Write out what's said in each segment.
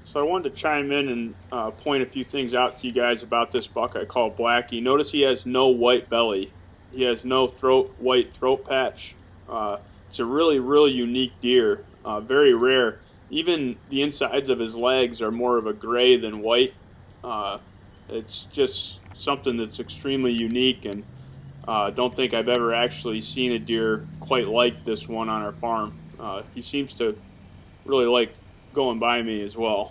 So I wanted to chime in and point a few things out to you guys about this buck I call Blackie. Notice he has no white belly. He has no white throat patch. It's a really unique deer. Very rare. Even the insides of his legs are more of a gray than white. Uh, it's just something that's extremely unique, and don't think I've ever actually seen a deer quite like this one on our farm. He seems to really like going by me as well.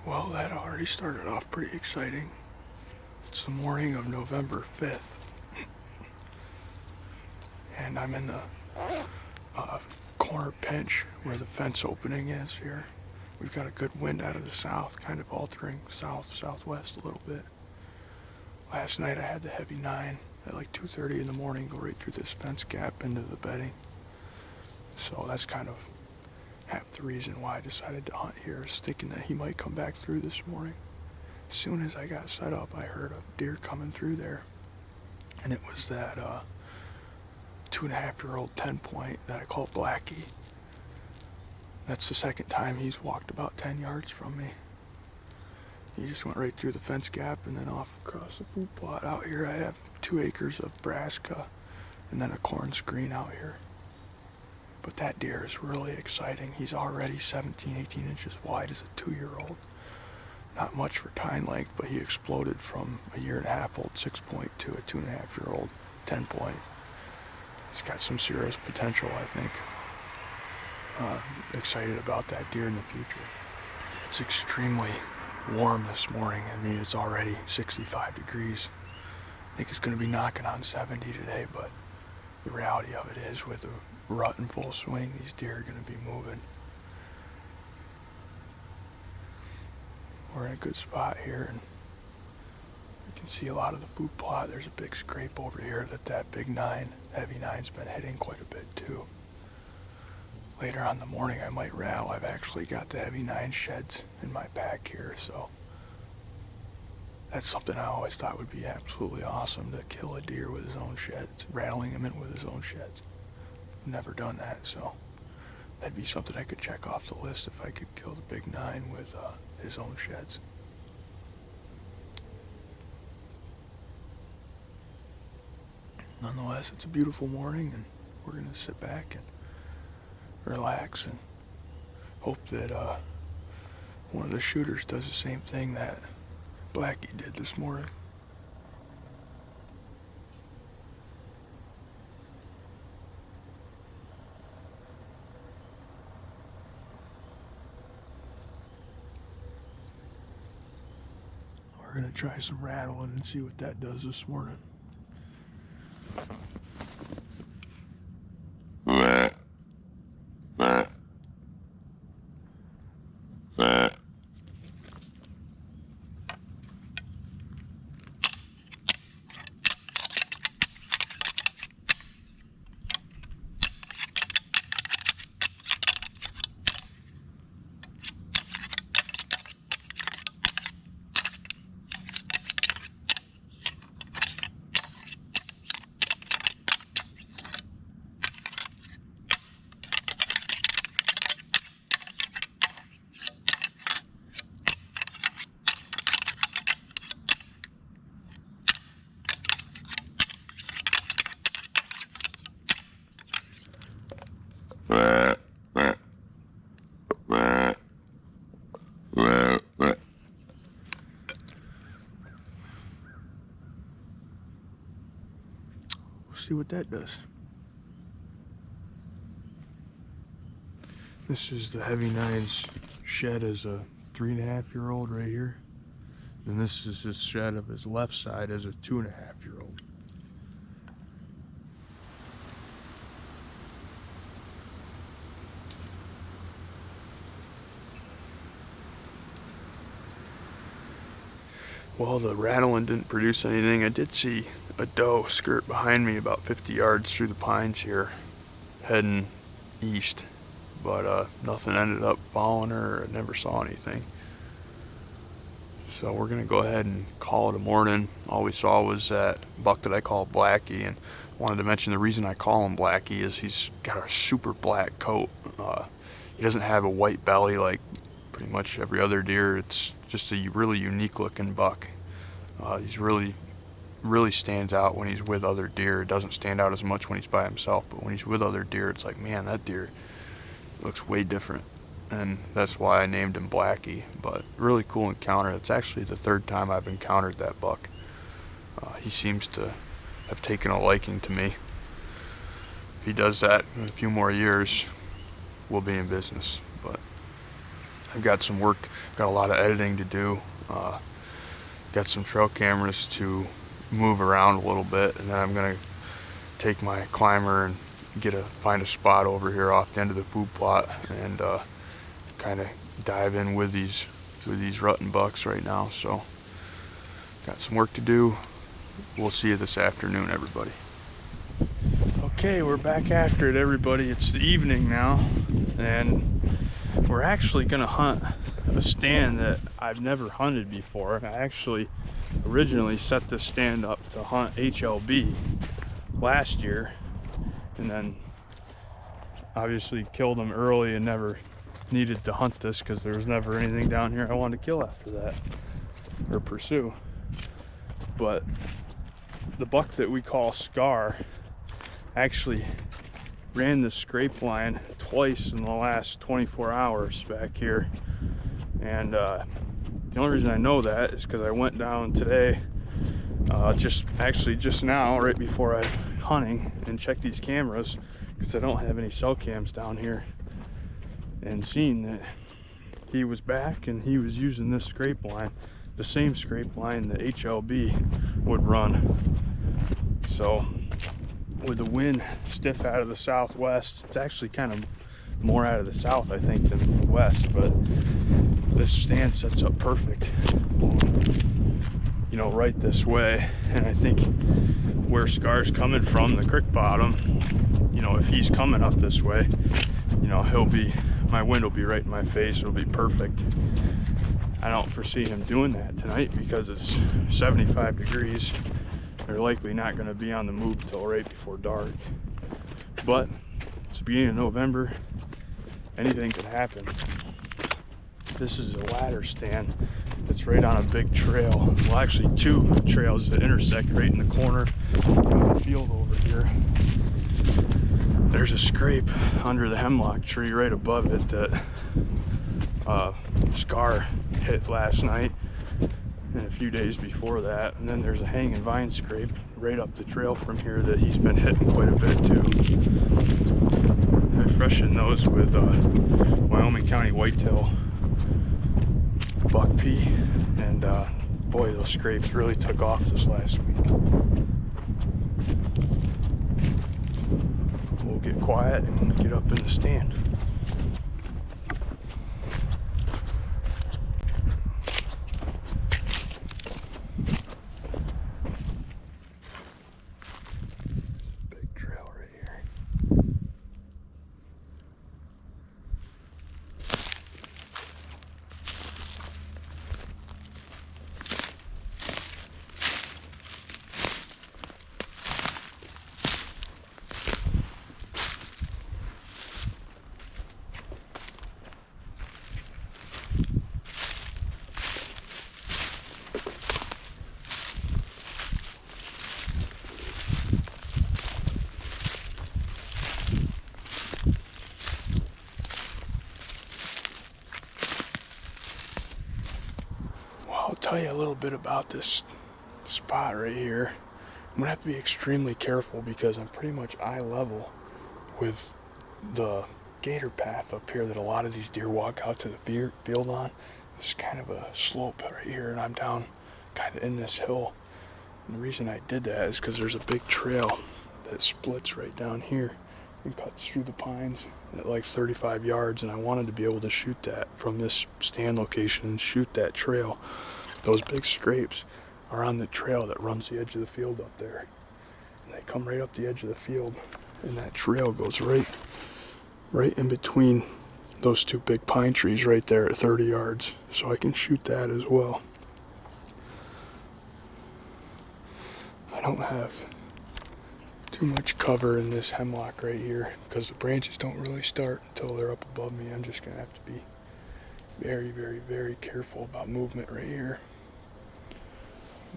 Well, that already started off pretty exciting. It's the morning of November 5th, and I'm in the corner pinch where the fence opening is here. We've got a good wind out of the south, kind of altering southwest a little bit. Last night I had the heavy 9 at like 2:30 in the morning go right through this fence gap into the bedding. So that's kind of half the reason why I decided to hunt here, is thinking that he might come back through this morning. As soon as I got set up, I heard a deer coming through there, and it was that 2.5-year-old 10-point that I call Blackie. That's the second time he's walked about 10 yards from me. He just went right through the fence gap and then off across the food plot. Out here I have 2 acres of brassica and then a corn screen out here. But that deer is really exciting. He's already 17, 18 inches wide as a 2-year-old. Not much for tine length, but he exploded from a 1.5-year-old 6-point to a 2.5-year-old 10-point. He's got some serious potential, I think. Excited about that deer in the future. It's extremely warm this morning. I mean, it's already 65 degrees. I think it's going to be knocking on 70 today, but the reality of it is, with the rut in full swing, these deer are going to be moving. We're in a good spot here, and you can see a lot of the food plot. There's a big scrape over here that big 9, heavy 9's been hitting quite a bit too. Later on in the morning I might rattle. I've actually got the heavy 9 sheds in my pack here, so that's something I always thought would be absolutely awesome, to kill a deer with his own sheds, rattling him in with his own sheds. Never done that, so that'd be something I could check off the list if I could kill the big 9 with his own sheds. Nonetheless, it's a beautiful morning, and we're going to sit back and relax and hope that one of the shooters does the same thing that Blackie did this morning. We're going to try some rattling and see what that does this morning. See what that does. This is the heavy 9's shed as a 3.5-year-old right here. And this is his shed of his left side as a 2.5-year-old. Well, the rattling didn't produce anything. I did see a doe skirt behind me about 50 yards through the pines here, heading east, but nothing ended up following her. I never saw anything. So we're gonna go ahead and call it a morning. All we saw was that buck that I call Blackie, and wanted to mention the reason I call him Blackie is he's got a super black coat. He doesn't have a white belly like pretty much every other deer. It's just a really unique looking buck. He's really stands out when he's with other deer. It doesn't stand out as much when he's by himself, but when he's with other deer, it's like, man, that deer looks way different. And that's why I named him Blackie. But really cool encounter. It's actually the third time I've encountered that buck. He seems to have taken a liking to me. If he does that in a few more years, we'll be in business. But I've got some work, got a lot of editing to do. Got some trail cameras to move around a little bit, and then I'm gonna take my climber and find a spot over here off the end of the food plot and kind of dive in with these rutting bucks right now. So got some work to do. We'll see you this afternoon, everybody. Okay, we're back after it, everybody. It's the evening now, and we're actually gonna hunt a stand that I've never hunted before. I actually originally set this stand up to hunt HLB last year, and then obviously killed them early and never needed to hunt this because there was never anything down here I wanted to kill after that or pursue. But the buck that we call Scar actually ran the scrape line twice in the last 24 hours back here, and the only reason I know that is because I went down today, just now, right before I hunting, and checked these cameras because I don't have any cell cams down here, and seen that he was back and he was using this scrape line, the same scrape line that HLB would run. So with the wind stiff out of the southwest, it's actually kind of more out of the south, I think, than the west, but this stand sets up perfect, you know, right this way. And I think where Scar's coming from, the creek bottom, you know, if he's coming up this way, you know, my wind will be right in my face. It'll be perfect. I don't foresee him doing that tonight because it's 75 degrees. They're likely not going to be on the move till right before dark. But it's the beginning of November. Anything could happen. This is a ladder stand that's right on a big trail. Well, actually two trails that intersect right in the corner of the field over here. There's a scrape under the hemlock tree right above it that Scar hit last night and a few days before that. And then there's a hanging vine scrape right up the trail from here that he's been hitting quite a bit too. I freshened those with Wyoming County whitetail buck pea, and boy, those scrapes really took off this last week. We'll get quiet and get up in the stand. Big trail right here. I'll tell you a little bit about this spot right here. I'm gonna have to be extremely careful because I'm pretty much eye level with the gator path up here that a lot of these deer walk out to the field on. It's kind of a slope right here, and I'm down kind of in this hill. And the reason I did that is because there's a big trail that splits right down here and cuts through the pines at like 35 yards, and I wanted to be able to shoot that from this stand location and shoot that trail. Those big scrapes are on the trail that runs the edge of the field up there, and they come right up the edge of the field, and that trail goes right in between those two big pine trees right there at 30 yards, so I can shoot that as well. don't have too much cover in this hemlock right here because the branches don't really start until they're up above me. I'm just gonna have to be very, very, very careful about movement right here.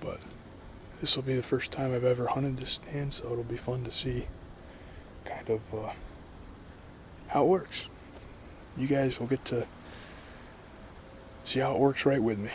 But this will be the first time I've ever hunted this stand, so it'll be fun to see kind of how it works. You guys will get to see how it works right with me.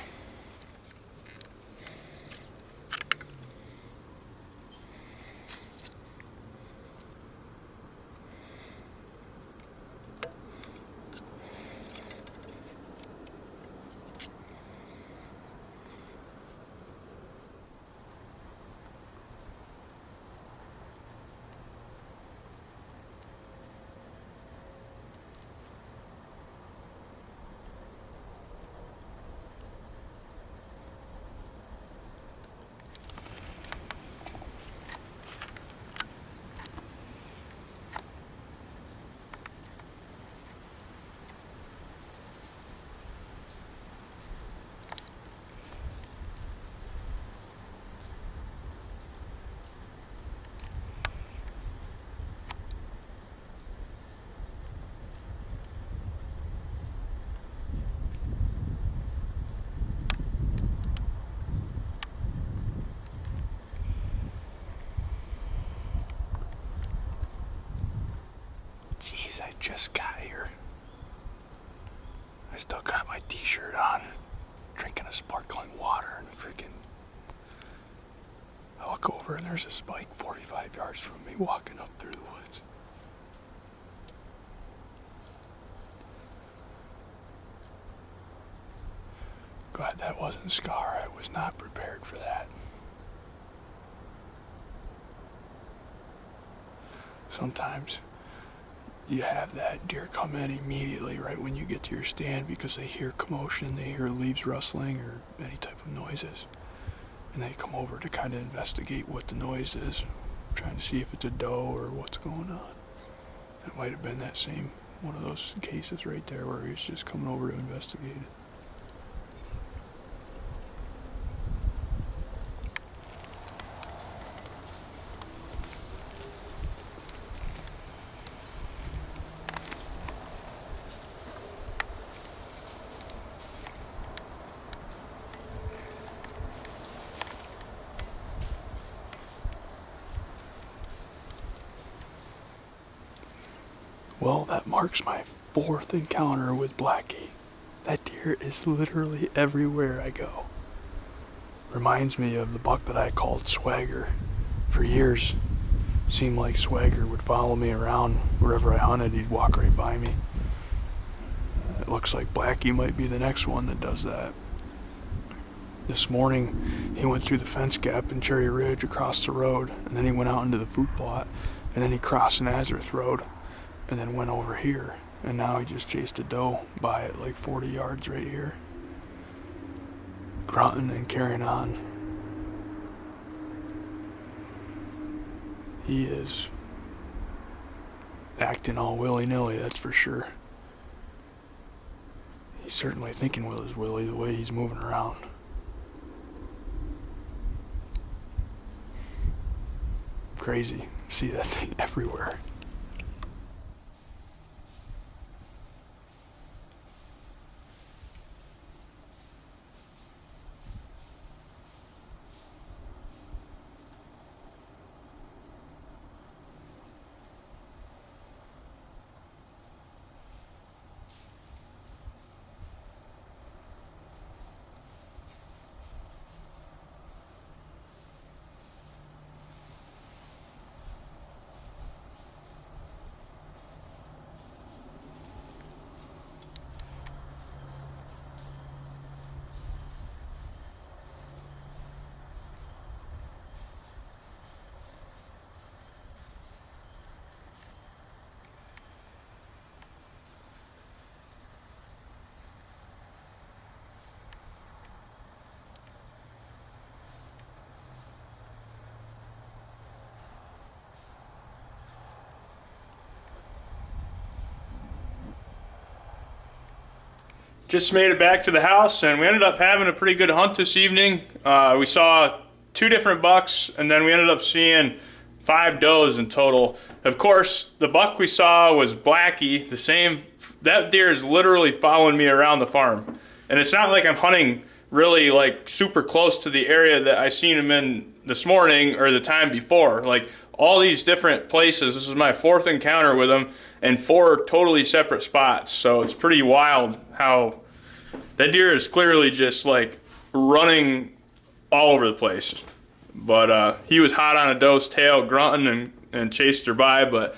Jeez, I just got here. I still got my t-shirt on, drinking a sparkling water and freaking... I look over and there's a spike 45 yards from me walking up through the woods. Glad that wasn't Scar. I was not prepared for that. Sometimes you have that deer come in immediately right when you get to your stand because they hear commotion, they hear leaves rustling or any type of noises. And they come over to kind of investigate what the noise is, trying to see if it's a doe or what's going on. It might have been that same one of those cases right there where he was just coming over to investigate it. Well, that marks my 4th encounter with Blackie. That deer is literally everywhere I go. Reminds me of the buck that I called Swagger. For years, it seemed like Swagger would follow me around wherever I hunted. He'd walk right by me. It looks like Blackie might be the next one that does that. This morning, he went through the fence gap in Cherry Ridge across the road, and then he went out into the food plot, and then he crossed Nazareth Road, and then went over here, and now he just chased a doe by it like 40 yards right here, grunting and carrying on. He is acting all willy-nilly, that's for sure. He's certainly thinking with his willy the way he's moving around. Crazy. See that thing everywhere. Just made it back to the house, and we ended up having a pretty good hunt this evening. We saw 2 different bucks, and then we ended up seeing 5 does in total. Of course, the buck we saw was Blackie, the same. That deer is literally following me around the farm. And it's not like I'm hunting really like super close to the area that I seen him in this morning or the time before. Like all these different places. This is my 4th encounter with him and 4 totally separate spots. So it's pretty wild how that deer is clearly just like running all over the place. But he was hot on a doe's tail, grunting and chased her by. But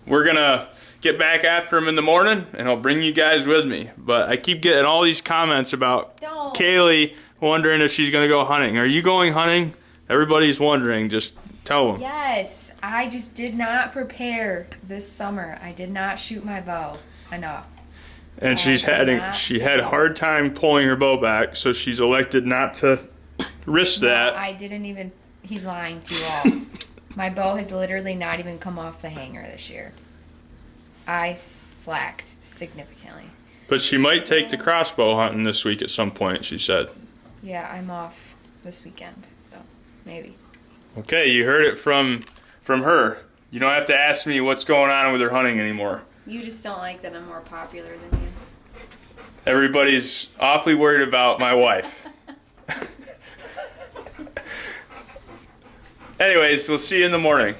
we're gonna get back after him in the morning, and I'll bring you guys with me. But I keep getting all these comments about Kaylee wondering if she's gonna go hunting. Are you going hunting? Everybody's wondering. Just tell them. Yes, I just did not prepare this summer. I did not shoot my bow enough. So And she had a hard time pulling her bow back, so she's elected not to risk that. I didn't even. He's lying to you all. My bow has literally not even come off the hanger this year. I slacked significantly. But she might take the crossbow hunting this week at some point, she said. Yeah, I'm off this weekend, so maybe. Okay, you heard it from her. You don't have to ask me what's going on with her hunting anymore. You just don't like that I'm more popular than you. Everybody's awfully worried about my wife. Anyways, we'll see you in the morning.